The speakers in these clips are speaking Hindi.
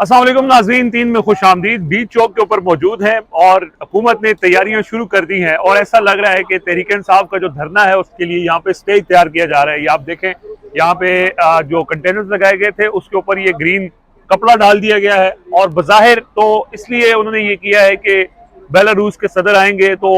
अस्सलाम वालेकुम नाज़रीन, 3 में खुश आमदीद। बीच चौक के ऊपर मौजूद हैं और हुकूमत ने तैयारियां शुरू कर दी हैं और ऐसा लग रहा है कि तहरीक इंसाफ का जो धरना है उसके लिए यहाँ पे स्टेज तैयार किया जा रहा है। ये आप देखें, यहाँ पे जो कंटेनर्स लगाए गए थे उसके ऊपर ये ग्रीन कपड़ा डाल दिया गया है और बज़ाहिर तो इसलिए उन्होंने ये किया है कि बेलारूस के सदर आएंगे तो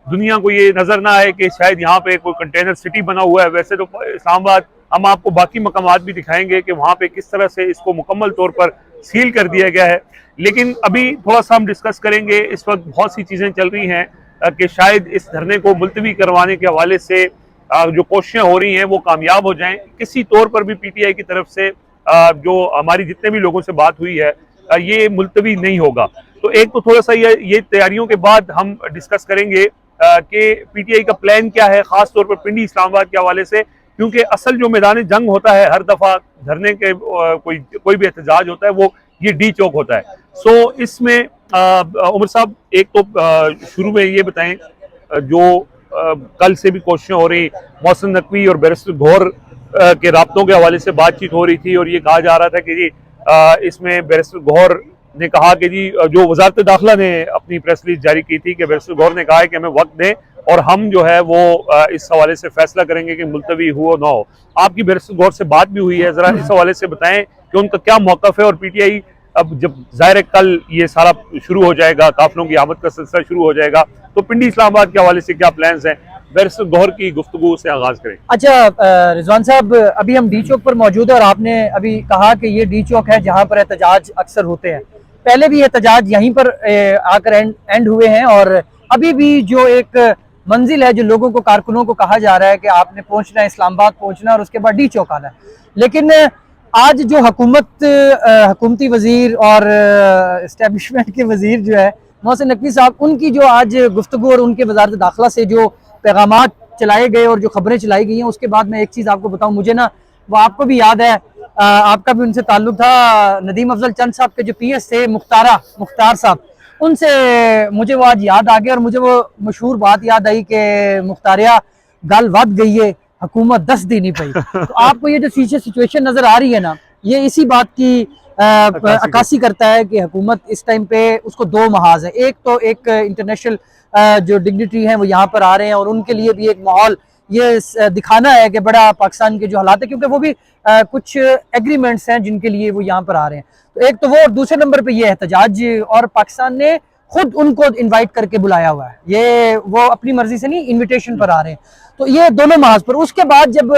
दुनिया को ये नजर ना आए कि शायद यहाँ पे कोई कंटेनर सिटी बना हुआ है। वैसे तो इस्लामाबाद, हम आपको बाकी मकामात भी दिखाएंगे कि वहाँ पे किस तरह से इसको मुकम्मल तौर पर सील कर दिया गया है। लेकिन अभी थोड़ा सा हम डिस्कस करेंगे। इस वक्त बहुत सी चीज़ें चल रही हैं कि शायद इस धरने को मुलतवी करवाने के हवाले से जो कोशिशें हो रही हैं वो कामयाब हो जाएं। किसी तौर पर भी पीटीआई की तरफ से जो हमारी जितने भी लोगों से बात हुई है ये मुलतवी नहीं होगा। तो एक तो थोड़ा सा ये तैयारियों के बाद हम डिस्कस करेंगे कि पीटीआई का प्लान क्या है, खास तौर पर पिंडी इस्लामाबाद के हवाले से, क्योंकि असल जो मैदान जंग होता है हर दफा धरने के कोई भी एहतजाज होता है वो ये डी चौक होता है। सो इसमें उमर साहब, एक तो शुरू में ये बताएं, जो कल से भी कोशिशें हो रही, मोहसिन नकवी और बैरिस्टर गौहर के राब्तों के हवाले से बातचीत हो रही थी और ये कहा जा रहा था कि जी इसमें बैरिस्टर गौहर ने कहा कि जी जो वजारत दाखिला ने अपनी प्रेस रिलीज जारी की थी कि बैरिस्टर गौहर ने कहा है कि हमें वक्त दें और हम जो है वो इस हवाले से फैसला करेंगे कि मुलतवी हो ना हो। आपकी बैरिस्टर गौहर से बात भी हुई है, जरा इस हवाले से बताएं कि उनका क्या मौक़िफ़ है। और पीटीआई अब जब ज़ाहिर कल ये सारा शुरू हो जाएगा, काफिलों की आमद का सिलसिला शुरू हो जाएगा, तो पिंडी इस्लामाबाद के हवाले से क्या प्लान्स हैं, बैरिस्टर गौहर की गुफ्तगू से आगाज करें। अच्छा रिजवान साहब, अभी हम डी चौक पर मौजूद है और आपने अभी कहा कि ये डी चौक है जहाँ पर एहतजाज अक्सर होते हैं। पहले भी एहतजाज यहीं पर आकर एंड हुए हैं और अभी भी जो एक मंजिल है, जो लोगों को, कारकुनों को कहा जा रहा है कि आपने पहुंचना है, इस्लामाबाद पहुंचना है और उसके बाद डी चौक आना है। लेकिन आज जो हुकूमती वजीर और इस्टेब्लिशमेंट के वजीर जो है मोहसिन नकवी साहब, उनकी जो आज गुफ्तगू और उनके वजारत दाखिला से जो पैगामात चलाए गए और जो खबरें चलाई गई हैं, उसके बाद मैं एक चीज़ आपको बताऊं, मुझे ना वो आपको भी याद है, आपका भी उनसे ताल्लुक था, नदीम अफजल चंद साहब के जो पीएस थे मुख्तार साहब, उनसे मुझे वो आज याद आ गया और मुझे वो मशहूर बात याद आई कि मुख्तारिया गल वध गई है, हुकूमत 10 दिन ही पई। तो आपको ये जो पीछे सिचुएशन नजर आ रही है ना, ये इसी बात की अक्कासी करता है कि हुकूमत इस टाइम पे उसको दो महाज है। एक तो एक इंटरनेशनल जो डिग्निटरी हैं वो यहाँ पर आ रहे हैं और उनके लिए भी एक माहौल ये दिखाना है कि बड़ा पाकिस्तान के जो हालात है, क्योंकि वो भी कुछ एग्रीमेंट्स हैं जिनके लिए वो यहाँ पर आ रहे हैं। तो एक तो वो, और दूसरे नंबर पे ये एहतजाज, और पाकिस्तान ने खुद उनको इनवाइट करके बुलाया हुआ है, ये वो अपनी मर्जी से नहीं, इनविटेशन पर आ रहे हैं। तो ये दोनों महाज पर। उसके बाद जब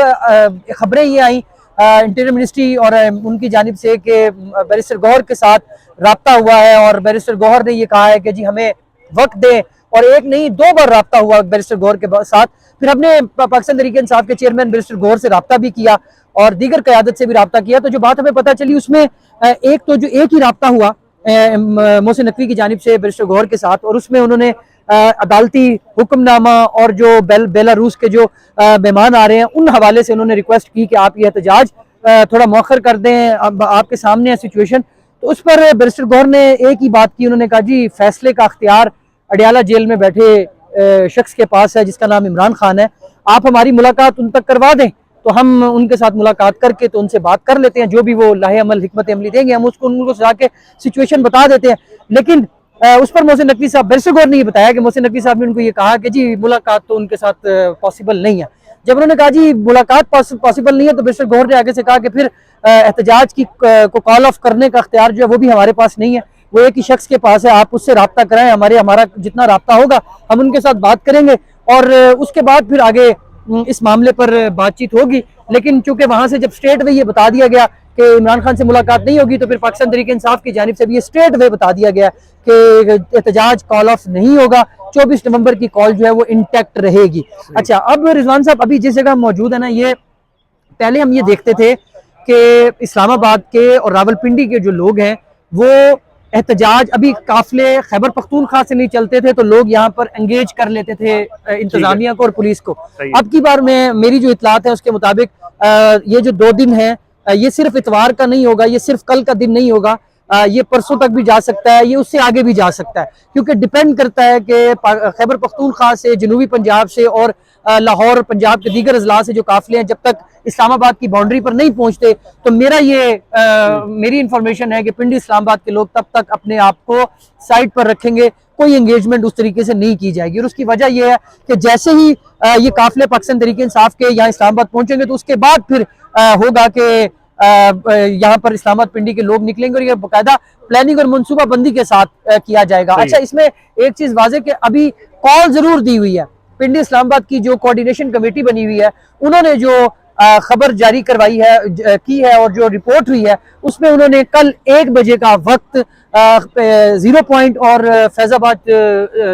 खबरें ये आई इंटीरियर मिनिस्ट्री और उनकी जानिब से कि बैरिस्टर गौहर के साथ रब्ता हुआ है और बैरिस्टर गौहर ने ये कहा है कि जी हमें वक्त दें, और एक नहीं 2 बार रब्ता हुआ बैरिस्टर गौहर के साथ। फिर हमने पाकिस्तान तहरीक इंसाफ के चेयरमैन बैरिस्टर गौहर से रब्ता भी किया और दीगर क़यादत से भी रब्ता किया। तो जो बात हमें पता चली उसमें एक तो जो एक ही रब्ता हुआ मोहसिन नकवी की जानिब से बैरिस्टर गौहर के साथ, और उसमें उन्होंने अदालती हुक्मनामा और जो बेलारूस के जो मेहमान आ रहे हैं उन हवाले से उन्होंने रिक्वेस्ट की कि आप ये एहतजाज थोड़ा मौखर कर दें, अब आपके सामने है सिचुएशन। तो उस पर बैरिस्टर गौहर ने एक ही बात की, उन्होंने कहा जी फैसले का अख्तियार अडियाला जेल में बैठे शख्स के पास है जिसका नाम इमरान खान है, आप हमारी मुलाकात उन तक करवा दें तो हम उनके साथ मुलाकात करके तो उनसे बात कर लेते हैं, जो भी वो लाहे अमल हिकमत अमली देंगे हम उसको उनको जाके सिचुएशन बता देते हैं। लेकिन उस पर मोहसिन नकवी साहब, बैरिस्टर गौहर ने ये बताया कि मोहसिन नकवी साहब ने उनको ये कहा कि जी मुलाकात तो उनके साथ पॉसिबल नहीं है। जब उन्होंने कहा जी मुलाकात पॉसिबल नहीं है तो बैरिस्टर गौहर ने आगे से कहा कि फिर एहतजाज को कॉल ऑफ करने का अख्तियार जो है वो भी हमारे पास नहीं है, वो एक ही शख्स के पास है, आप उससे रब्ता कराएं, हमारा जितना रब्ता होगा हम उनके साथ बात करेंगे और उसके बाद फिर आगे इस मामले पर बातचीत होगी। लेकिन चूंकि वहां से जब स्ट्रेट वे ये बता दिया गया कि इमरान खान से मुलाकात नहीं होगी, तो फिर पाकिस्तान तहरीक इंसाफ की जानिब से भी ये स्ट्रेट वे बता दिया गया कि एहतजाज कॉल ऑफ नहीं होगा, 24 नवंबर की कॉल जो है वो इंटैक्ट रहेगी। अच्छा, अब रिजवान साहब, अभी जिस जगह मौजूद है ना, ये पहले हम ये देखते थे कि इस्लामाबाद के और रावलपिंडी के जो लोग हैं वो एहतजाज, अभी काफिले खैबर पख्तूनख्वा से नहीं चलते थे तो लोग यहाँ पर एंगेज कर लेते थे इंतजामिया को और पुलिस को। अब की बार में मेरी जो इतलात है उसके मुताबिक ये जो 2 दिन है, ये सिर्फ इतवार का नहीं होगा, ये सिर्फ कल का दिन नहीं होगा, ये परसों तक भी जा सकता है, ये उससे आगे भी जा सकता है, क्योंकि डिपेंड करता है कि खैबर पख्तूनख्वा से, जनूबी पंजाब से और लाहौर और पंजाब के दीगर अजला से जो काफिले हैं जब तक इस्लामाबाद की बाउंड्री पर नहीं पहुंचते, तो मेरी इंफॉर्मेशन है कि पिंडी इस्लामाबाद के लोग तब तक अपने आप को साइड पर रखेंगे, कोई एंगेजमेंट उस तरीके से नहीं की जाएगी। और उसकी वजह यह है कि जैसे ही ये काफिले पाकिस्तान तहरीक इंसाफ के यहाँ इस्लामाबाद पहुंचेंगे तो उसके बाद फिर होगा कि यहाँ पर इस्लामाबाद पिंडी के लोग निकलेंगे और ये बाकायदा प्लानिंग और मनसूबा बंदी के साथ किया जाएगा। अच्छा, इसमें एक चीज वाजे कि अभी कॉल जरूर दी हुई है, पिंडी इस्लामाबाद की जो कोऑर्डिनेशन कमेटी बनी हुई है उन्होंने जो खबर जारी करवाई है की है और जो रिपोर्ट हुई है उसमें उन्होंने कल 1 बजे का वक्त 0 पॉइंट और फैजाबाद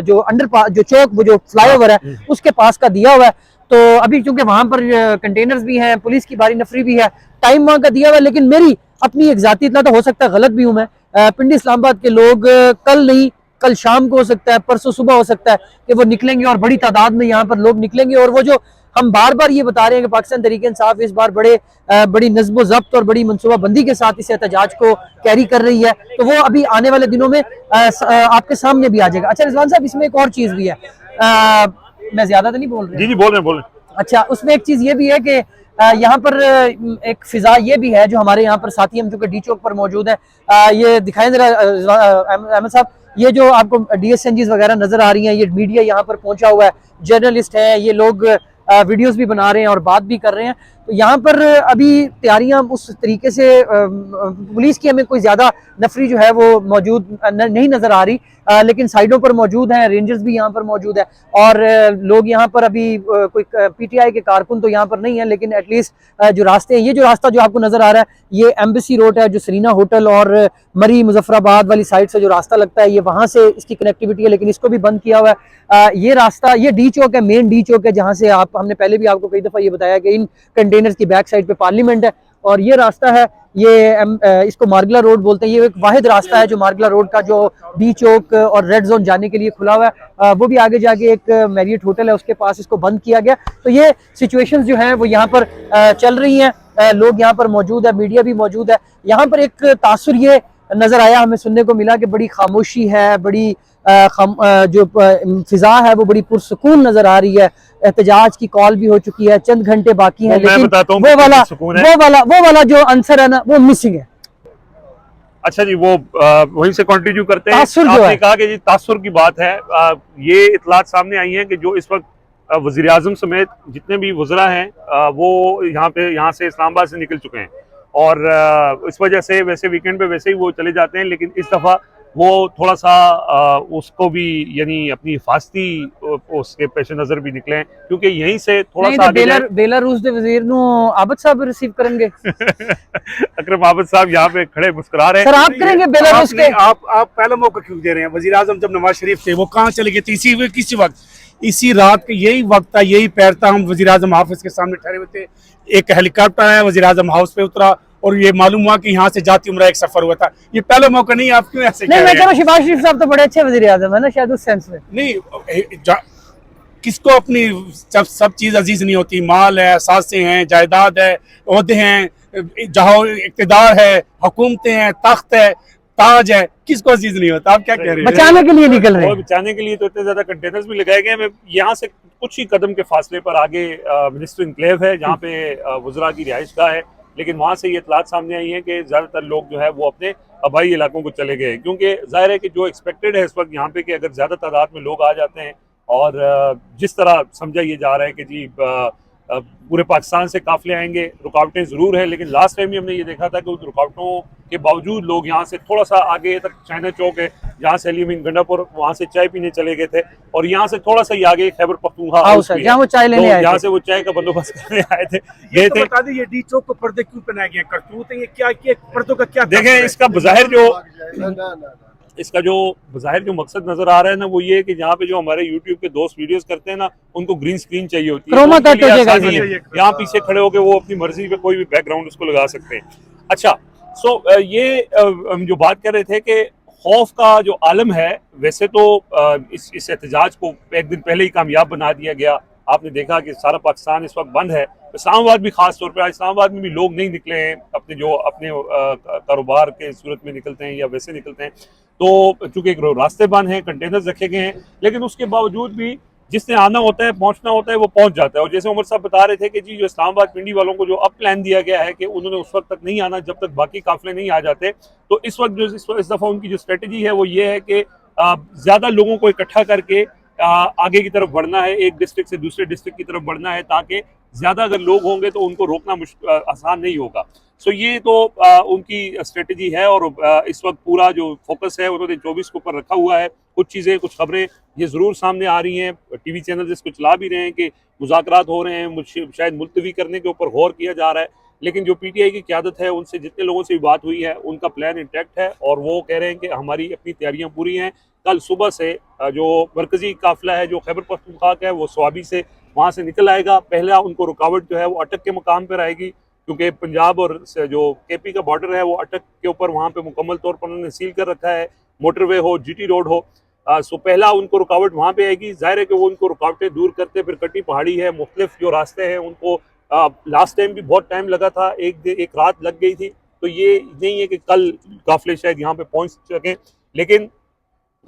जो अंडरपास जो चौक वो जो फ्लाईओवर है उसके पास का दिया हुआ है। तो अभी क्योंकि वहां पर कंटेनर्स भी हैं, पुलिस की बारी नफरी भी है, टाइम वहां का दिया हुआ है, लेकिन मेरी अपनी एक जाती इतना तो हो सकता है गलत भी हूं मैं, पिंडी इस्लामाबाद के लोग कल नहीं कल शाम को हो सकता है, परसों सुबह हो सकता है कि वो निकलेंगे और बड़ी तादाद में यहाँ पर लोग निकलेंगे। और वो जो हम बार बार ये बता रहे हैं कि पाकिस्तान तहरीक इंसाफ इस बार बड़ी नज़्म ज़ब्त और बड़ी मनसूबा बंदी के साथ इस एहतजाज को कैरी कर रही है, तो वो अभी आने वाले दिनों में आपके सामने भी आ जाएगा। अच्छा रिजवान साहब, इसमें एक और चीज भी है, मैं ज्यादा तो नहीं बोल रहा? जी बोल रहे हैं। अच्छा, उसमें एक चीज ये भी है कि यहाँ पर एक फिजा ये भी है जो हमारे यहाँ पर साथी हम चूंकि डी चौक पर मौजूद है, ये दिखाएं जरा अहमद साहब, ये जो आपको DSNGs वगैरह नजर आ रही हैं, ये मीडिया यहाँ पर पहुंचा हुआ है, जर्नलिस्ट है, ये लोग वीडियोस भी बना रहे हैं और बात भी कर रहे हैं। तो यहाँ पर अभी तैयारियां उस तरीके से पुलिस की हमें कोई ज्यादा नफरी जो है वो मौजूद नहीं नजर आ रही, लेकिन साइडों पर मौजूद हैं, रेंजर्स भी यहाँ पर मौजूद है और लोग यहाँ पर अभी कोई PTI के कारकुन तो यहाँ पर नहीं है, लेकिन एटलीस्ट जो रास्ते हैं, ये जो रास्ता जो आपको नजर आ रहा है ये एम्बेसी रोड है, जो सरीना होटल और मरी मुजफ्फराबाद वाली साइड से जो रास्ता लगता है ये वहां से इसकी कनेक्टिविटी है, लेकिन इसको भी बंद किया हुआ है। ये रास्ता, ये डी चौक है, मेन डी चौक है, जहाँ से हमने पहले भी आपको कई दफा ये बताया कि इन कंटेनर्स की बैक साइड पे पार्लियामेंट है और ये रास्ता है, ये इसको मार्गला रोड बोलते हैं। ये एक वाहिद रास्ता है जो मार्गला रोड का जो डी चौक और रेड जोन जाने के लिए खुला हुआ है, वो भी आगे जाके एक मैरियट होटल है उसके पास इसको बंद किया गया। तो ये सिचुएशंस जो हैं वो यहाँ पर चल रही हैं, लोग यहाँ पर मौजूद है, मीडिया भी मौजूद है। यहाँ पर एक तासुर ये नजर आया, हमें सुनने को मिला कि बड़ी खामोशी है, बड़ी जो फिजा है वो बड़ी पुरसुकून नजर आ रही है, एहतजाज की कॉल भी हो चुकी है, चंद घंटे बाकी हैं, लेकिन वो वाला जो आंसर है ना वो मिसिंग है। अच्छा जी, वो वहीं से कंटिन्यू करते हैं। आपने कहा कि जी तासुर की बात है, ये इतलात सामने आई है कि जो इस वक्त वज़ीर आज़म समेत जितने भी वज़रा हैं वो यहाँ से इस्लामाबाद से निकल चुके हैं और इस वजह से वैसे वीकेंड पे वैसे ही वो चले जाते हैं, लेकिन इस दफ़ा वो थोड़ा सा उसको भी यानी अपनी हिफाजती उसके पेश नजर भी निकले हैं, क्योंकि यहीं से थोड़ा सा बेलारूस के वजीर नु आबद साहब रिसीव करेंगे। अकरम आबद साहब यहाँ पे खड़े मुस्कुरा रहे हैं। सर आप करेंगे बेलारूस के? आप पहला मौका क्यों दे रहे हैं? वजीर आजम जब नवाज शरीफ थे वो कहाँ चले गए थे? किसी वक्त, इसी रात के यही वक्त था, यही पैर था, हम वजीर आजम हाउस के सामने ठहरे हुए थे, एक हेलीकॉप्टर आया, वजीर आजम हाउस पे उतरा और ये मालूम हुआ कि यहाँ से जाती उम्रा एक सफर हुआ था। ये पहला मौका नहीं, आप क्यों ऐसे नहीं? मैं कह रहा हूं शहबाज शरीफ साहब तो बड़े अच्छे वजीर आजम है ना, शायद उस सेंस में नहीं। किसको अपनी सब चीज अजीज नहीं होती? माल है, सासे हैं, जायदाद है, ओहदे हैं, जहाँ इक़्तिदार है, हुकूमतें हैं, तख्त है, ताज है, किसको अजीज नहीं होता? आप क्या कह रहे हैं? बचाने के लिए निकल रहे हैं। बचाने के लिए तो इतने ज्यादा कंटेनर्स भी लगाए गए हैं। यहाँ से कुछ ही कदम के फासले पर आगे मिनिस्टर इनक्लेव है जहाँ पे वज़रा की रिहाइश गाह है, लेकिन वहाँ से ये इतलात सामने आई है कि ज़्यादातर लोग जो है वो अपने आबाई इलाकों को चले गए, क्योंकि जाहिर है कि जो एक्सपेक्टेड है इस वक्त यहाँ पे कि अगर ज़्यादा तादाद में लोग आ जाते हैं और जिस तरह समझा ये जा रहा है कि जी पूरे पाकिस्तान से काफिले आएंगे, रुकावटें ज़रूर है, लेकिन लास्ट टाइम भी हमने ये देखा था कि उन रुकावटों के बावजूद लोग यहाँ से थोड़ा सा आगे तक चाइना चौक है जहाँ से अली गंडापुर, वहाँ से चाय पीने चले गए थे और यहाँ से थोड़ा सा ही आगे खैबर पख्तूनख्वा हाउस है जहाँ वो चाय लेने आए थे, यहाँ से वो चाय का बंदोबस्त करने आए थे। ये तो बता दीजिए डी चौक को पर्दे क्यों पहनाए गए? करतूत है ये? क्या पर्दों का क्या देखें? इसका जो बज़ाहिर जो मकसद नजर आ रहा है ना वो ये कि जहाँ पे जो हमारे YouTube के दोस्त वीडियोस करते हैं ना उनको ग्रीन स्क्रीन चाहिए होती है, यहाँ पीछे खड़े होकर वो अपनी मर्जी पे कोई भी बैकग्राउंड उसको लगा सकते हैं। अच्छा, ये जो बात कर रहे थे कि खौफ का जो आलम है, वैसे तो इस एहतजाज को एक दिन पहले ही कामयाब बना दिया गया। आपने देखा कि सारा पाकिस्तान इस वक्त बंद है, इस्लामाबाद भी खास तौर पर, इस्लामाबाद में भी लोग नहीं निकले हैं, अपने कारोबार के सूरत में निकलते हैं या वैसे निकलते हैं, तो चूंकि रास्ते बंद हैं, कंटेनर्स रखे गए हैं, लेकिन उसके बावजूद भी जिसने आना होता है, पहुंचना होता है, वो पहुंच जाता है। और जैसे उमर साहब बता रहे थे कि जी जो इस्लामाबाद पिंडी वालों को जो अब प्लान दिया गया है कि उन्होंने उस वक्त तक नहीं आना जब तक बाकी काफिले नहीं आ जाते, तो इस वक्त जो इस दफा उनकी जो स्ट्रेटेजी है वो ये है कि ज्यादा लोगों को इकट्ठा करके आगे की तरफ बढ़ना है, एक डिस्ट्रिक्ट से दूसरे डिस्ट्रिक्ट की तरफ बढ़ना है, ताकि ज्यादा अगर लोग होंगे तो उनको रोकना आसान नहीं होगा। सो ये तो उनकी स्ट्रेटेजी है। और इस वक्त पूरा जो फोकस है उन्होंने 24 के ऊपर रखा हुआ है। कुछ चीज़ें, कुछ खबरें ये ज़रूर सामने आ रही हैं, टीवी चैनल इसको चला भी रहे हैं कि मुज़ाकरात हो रहे हैं, शायद मुलतवी करने के ऊपर गौर किया जा रहा है। लेकिन जो पीटीआई की क़यादत है, उनसे जितने लोगों से भी बात हुई है, उनका प्लान इंटैक्ट है और वो कह रहे हैं कि हमारी अपनी तैयारियां पूरी हैं। कल सुबह से जो मरकजी काफिला है जो खैबर पख्तूनख्वा का है वो स्वाबी से वहाँ से निकल आएगा। पहला उनको रुकावट जो है वो अटक के मुकाम पर आएगी, क्योंकि पंजाब और जो केपी का बॉर्डर है वो अटक के ऊपर वहाँ पे मुकम्मल तौर पर उन्होंने सील कर रखा है, मोटरवे हो, जीटी रोड हो। सो पहला उनको रुकावट वहाँ पे आएगी। जाहिर है कि वो उनको रुकावटें दूर करते, फिर कटी पहाड़ी है, मुख्तलिफ जो रास्ते हैं उनको लास्ट टाइम भी बहुत टाइम लगा था, एक रात लग गई थी। तो ये नहीं है कि कल काफिले शायद यहाँ पे पहुँच सकें, लेकिन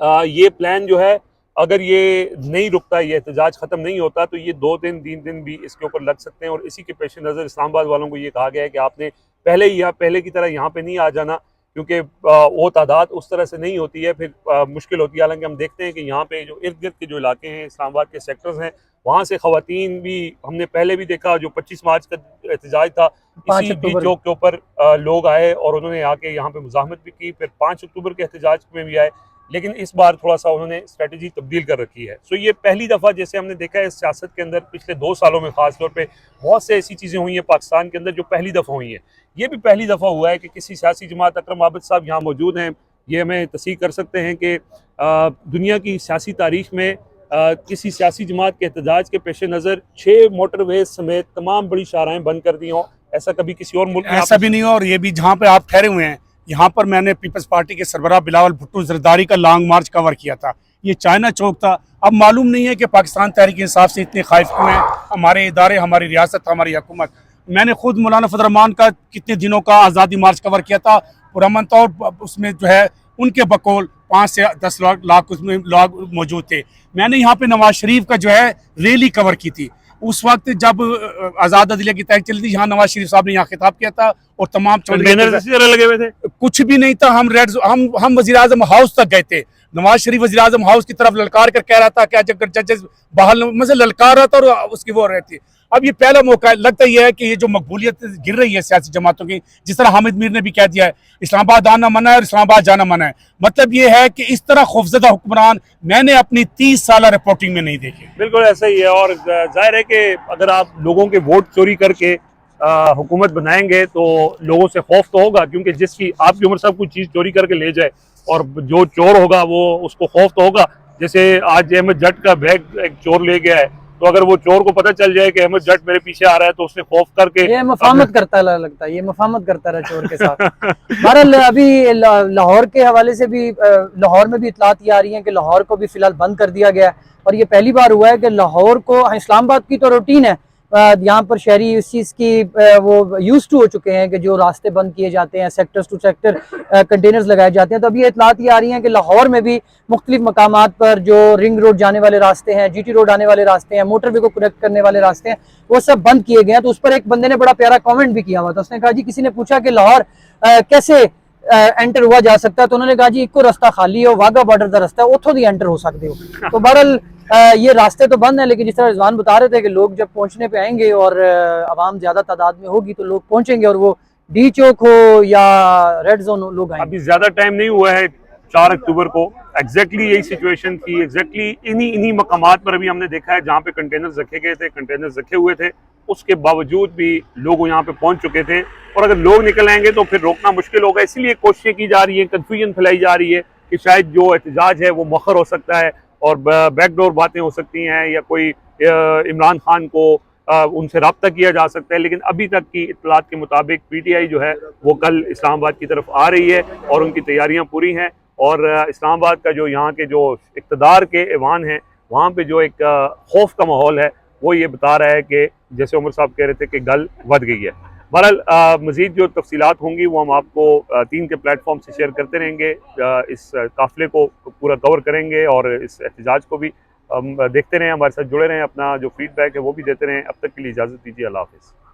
ये प्लान जो है अगर ये नहीं रुकता, ये एहतजाज ख़त्म नहीं होता, तो ये 2 दिन 3 दिन भी इसके ऊपर लग सकते हैं। और इसी के पेश नज़र इस्लामाबाद वालों को ये कहा गया है कि आपने पहले की तरह यहाँ पे नहीं आ जाना, क्योंकि वो तादाद उस तरह से नहीं होती है, फिर मुश्किल होती है। हालांकि हम देखते हैं कि यहाँ पे जो इर्द गिर्द के जो इलाके हैं, इस्लामाबाद के सेक्टर्स हैं, वहाँ से ख़वातीन भी हमने पहले भी देखा। जो 25 मार्च का एहतजाज था, इसी बीच चौक के ऊपर लोग आए और उन्होंने आके यहाँ पे मुज़ाहमत भी की। फिर 5 अक्टूबर के एहतजाज में भी आए, लेकिन इस बार थोड़ा सा उन्होंने स्ट्रेटजी तब्दील कर रखी है। सो ये पहली दफ़ा जैसे हमने देखा है सियासत के अंदर पिछले 2 सालों में, ख़ासतौर पे बहुत से ऐसी चीज़ें हुई हैं पाकिस्तान के अंदर जो पहली दफ़ा हुई हैं। ये भी पहली दफ़ा हुआ है कि किसी सियासी जमात, अकरम आबिद साहब यहाँ मौजूद हैं, ये हमें तस्दीक कर सकते हैं कि दुनिया की सियासी तारीख में किसी सियासी जमात के एहतजाज के पेश नज़र 6 मोटरवेज समेत तमाम बड़ी शाहराहें बंद कर दी हों, ऐसा कभी किसी और मुल्क में ऐसा भी नहीं हो। और ये भी जहाँ पे आप ठहरे हुए हैं, यहाँ पर मैंने पीपल्स पार्टी के सरबराह बिलावल भुट्टो जरदारी का लॉन्ग मार्च कवर किया था। ये चाइना चौक था। अब मालूम नहीं है कि पाकिस्तान तहरीक इंसाफ से इतने खाइफ क्यों हैं, हमारे इदारे, हमारी रियासत, हमारी हुकूमत। मैंने खुद मौलाना फजल रहमान का कितने दिनों का आज़ादी मार्च कवर किया था, पुरअमन तौर उसमें जो है उनके बकौल 5 से 10 लाख उसमें लोग मौजूद थे। मैंने यहाँ पे नवाज शरीफ का जो है रैली कवर की थी। उस वक्त जब आज़ाद अदलिया की तहरीक चली थी, यहाँ नवाज शरीफ साहब ने यहाँ खिताब किया था और तमाम लगे हुए थे, कुछ भी नहीं था। हम वज़ीर आज़म हाउस तक गए थे। नवाज शरीफ वज़ीर आज़म हाउस की तरफ ललकार कर कह रहा था कि अगर जजेस बहाल मुझे ललकार रहा था और उसकी वो रहती। अब ये पहला मौका है। लगता यह है कि ये जो मकबूलियत गिर रही है सियासी जमातों की, जिस तरह हामिद मीर ने भी कह दिया है इस्लामाबाद आना मना है और इस्लामाबाद जाना मना है, मतलब ये है कि इस तरह खौफजदा हुक्मरान मैंने अपनी 30 साल रिपोर्टिंग में नहीं देखे। बिल्कुल ऐसा ही है। और जाहिर है कि अगर आप लोगों के वोट चोरी करके हुकूमत बनाएंगे तो लोगों से खौफ तो होगा, क्योंकि जिसकी आपकी उम्र साहब कोई चीज़ चोरी करके ले जाए और जो चोर होगा वो उसको खौफ तो होगा। जैसे आज अहमद जट का बैग एक चोर ले गया है, तो अगर वो चोर को पता चल जाए कि अहमद जट मेरे पीछे आ रहा है तो उसने खौफ करके ये मफामत करता है, लगता है ये मफामत करता रहा चोर के साथ। बहरहाल अभी लाहौर के हवाले से भी लाहौर में भी इतलात ये आ रही है कि लाहौर को भी फिलहाल बंद कर दिया गया है। और ये पहली बार हुआ है कि लाहौर को, इस्लामाबाद की तो रूटीन है, यहाँ पर शहरी इस चीज़ की वो यूज टू हो चुके हैं कि जो रास्ते बंद किए जाते हैं, सेक्टर्स टू सेक्टर कंटेनर्स लगाए जाते हैं। तो अभी इतलात ये आ रही हैं कि लाहौर में भी मुख्तलिफ मकामात पर जो रिंग रोड जाने वाले रास्ते हैं, जीटी रोड आने वाले रास्ते हैं, मोटरवे को कनेक्ट करने वाले रास्ते हैं, वो सब बंद किए गए हैं। तो उस पर एक बंदे ने बड़ा प्यारा कॉमेंट भी किया हुआ था। उसने कहा जी, किसी ने पूछा कि लाहौर कैसे एंटर हुआ जा सकता है, तो उन्होंने कहा जी इको रास्ता खाली है, वाघा बॉर्डर का रास्ता है, उतो दी एंटर हो सकते हो। तो बहरहाल ये रास्ते तो बंद है, लेकिन जिस तरह रिजवान बता रहे थे कि लोग जब पहुंचने पे आएंगे और आवाम ज्यादा तादाद में होगी तो लोग पहुंचेंगे, और वो डी चौक हो या रेड जोन हो, लोग आएंगे। अभी ज्यादा टाइम नहीं हुआ है 4 अक्टूबर को एग्जैक्टली यही सिचुएशन थी। एग्जैक्टली इन्हीं मकामात पर अभी हमने देखा है जहाँ पे कंटेनर्स रखे गए थे, कंटेनर्स रखे हुए थे, उसके बावजूद भी लोग यहाँ पे पहुंच चुके थे। और अगर लोग निकल आएंगे तो फिर रोकना मुश्किल होगा। इसीलिए कोशिशें की जा रही है, कन्फ्यूजन फैलाई जा रही है कि शायद जो एहतजाज है वो मौखर हो सकता है और बैकडोर बातें हो सकती हैं, या कोई इमरान खान को उनसे रब्ता किया जा सकता है। लेकिन अभी तक की इत्तलात के मुताबिक पीटीआई जो है वो कल इस्लामाबाद की तरफ आ रही है और उनकी तैयारियां पूरी हैं। और इस्लामाबाद का जो यहाँ के जो इक़्तिदार के ऐवान हैं, वहाँ पे जो एक खौफ का माहौल है, वो ये बता रहा है कि जैसे उमर साहब कह रहे थे कि गल बढ़ गई है। बहरहाल मज़ीद जो तफसीलात होंगी वो हम आपको 3 के प्लेटफॉर्म से शेयर करते रहेंगे। इस काफ़िले को पूरा कवर करेंगे और इस एहतजाज को भी। हम देखते रहें, हमारे साथ जुड़े रहें, अपना जो फीडबैक है वो भी देते रहें। अब तक के लिए इजाज़त दीजिए, अल्लाह हाफिज़।